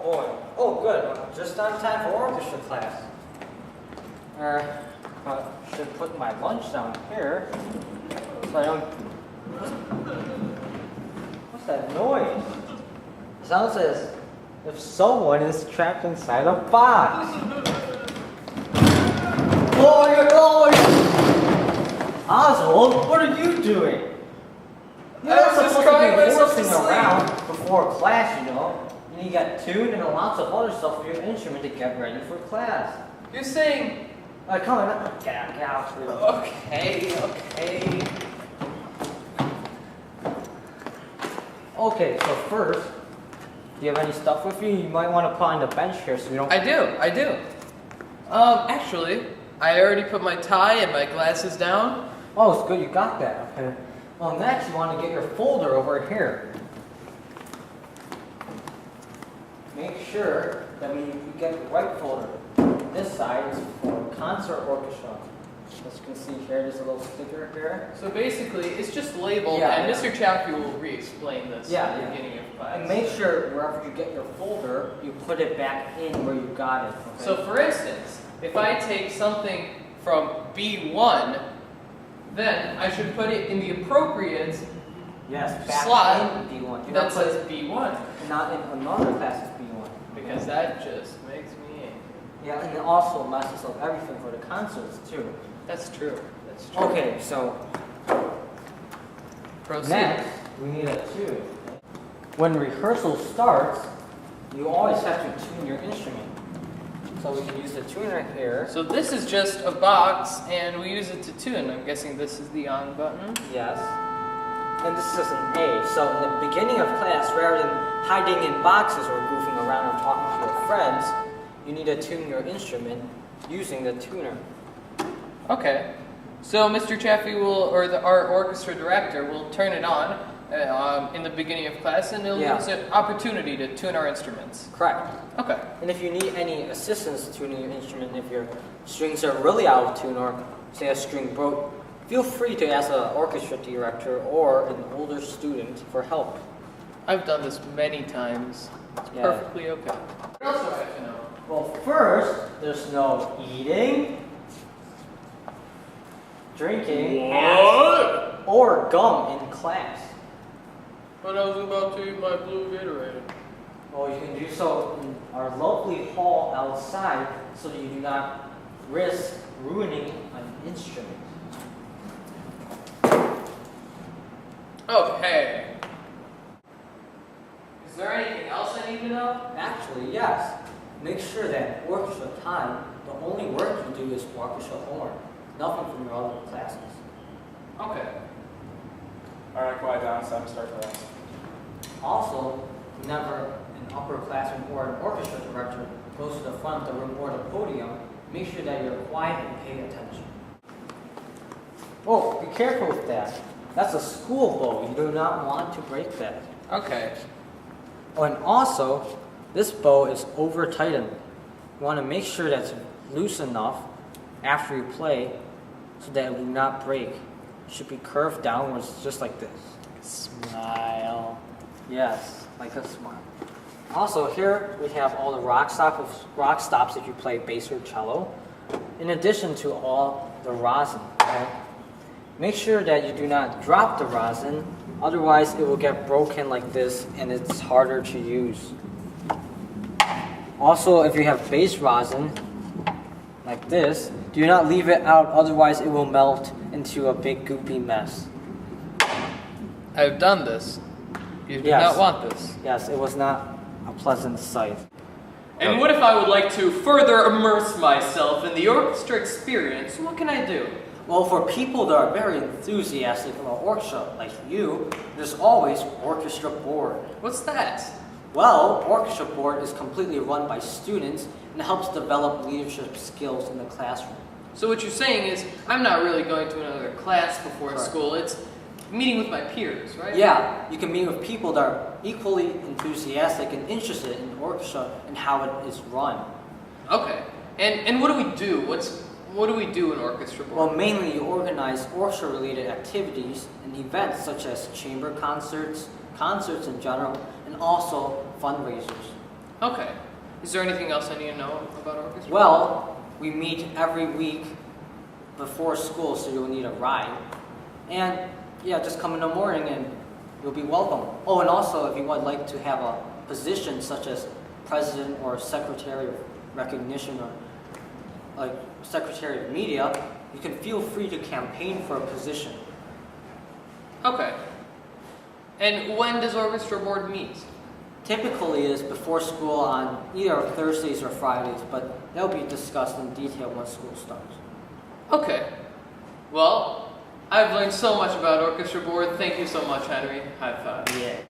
boy. Oh, good. Just on time for orchestra class. I should put my lunch down here so I don't. What's that noise? It sounds as if someone is trapped inside a box. Oh, Oswald, what are you doing? You're not supposed to be horsing around before class, you know. And you got tuned and lots of other stuff for your instrument to get ready for class. You're saying... Come on, get out. Okay. Okay, so first, do you have any stuff with you? You might want to put on the bench here so we don't... I do. Actually, I already put my tie and my glasses down. Oh, it's good you got that. Okay. Well, next you want to get your folder over here. Make sure that when you get the right folder, this side is for concert orchestra. As you can see here, there's a little sticker here. So basically, it's just labeled, and Mr. Chaffee will re-explain this at the beginning of class. And make sure wherever you get your folder, you put it back in where you got it. Okay? So for instance, if I take something from B1, then I should put it in the appropriate slot in B1. that says B1. Not in another class's B1. Because that just makes me angry. Yeah, and it also messes up everything for the concerts too. That's true. Okay, so proceed. Next, we need a tune. When rehearsal starts, you always have to tune your instrument. So we can use the tuner here. So this is just a box, and we use it to tune. I'm guessing this is the on button. Yes. And this is an A. So in the beginning of class, rather than hiding in boxes or goofing around or talking to your friends, you need to tune your instrument using the tuner. Okay. So Mr. Chaffee our orchestra director will turn it on in the beginning of class, and it'll give us an opportunity to tune our instruments. Correct. Okay. And if you need any assistance tuning your instrument, if your strings are really out of tune or say a string broke, feel free to ask an orchestra director or an older student for help. I've done this many times. It's perfectly okay. What else do I have to know? Well, first, there's no eating, drinking, or gum in class. But I was about to eat my blue Gatorade. Well, you can do so in our lovely hall outside so that you do not risk ruining an instrument. Okay. Is there anything else I need to know? Actually, yes. Make sure that orchestra time, the only work you do is orchestra homework. Nothing from your other classes. Okay. Alright, quiet down. It's time to start class. Also, whenever an upperclassman or an orchestra director goes to the front of the room or the podium, make sure that you're quiet and pay attention. Oh, be careful with that. That's a school bow. You do not want to break that. Okay. Oh, and also, this bow is over tightened. You want to make sure that's loose enough after you play so that it will not break. It should be curved downwards just like this. Smile. Yes, like a smile. Also, here we have all the rock stops if you play bass or cello, in addition to all the rosin. Okay? Make sure that you do not drop the rosin, otherwise it will get broken like this and it's harder to use. Also, if you have bass rosin, like this, do not leave it out, otherwise it will melt into a big goopy mess. I've done this. You do not want this. Yes, it was not a pleasant sight. And what if I would like to further immerse myself in the orchestra experience? What can I do? Well, for people that are very enthusiastic about orchestra, like you, there's always orchestra board. What's that? Well, orchestra board is completely run by students and helps develop leadership skills in the classroom. So what you're saying is, I'm not really going to another class before school. It's meeting with my peers, right? Yeah, you can meet with people that are equally enthusiastic and interested in orchestra and how it is run. Okay. And what do we do? What do we do in orchestra board? Well, mainly you organize orchestra-related activities and events such as chamber concerts, concerts in general, and also fundraisers. Okay. Is there anything else I need to know about orchestra? Well, we meet every week before school, so you'll need a ride. And yeah, just come in the morning and you'll be welcome. Oh, and also if you would like to have a position such as president or secretary of recognition or like secretary of media, you can feel free to campaign for a position. Okay. And when does orchestra board meet? Typically it is before school on either Thursdays or Fridays, but that'll be discussed in detail once school starts. Okay. Well, I've learned so much about orchestra board. Thank you so much, Henry. High five. Yeah.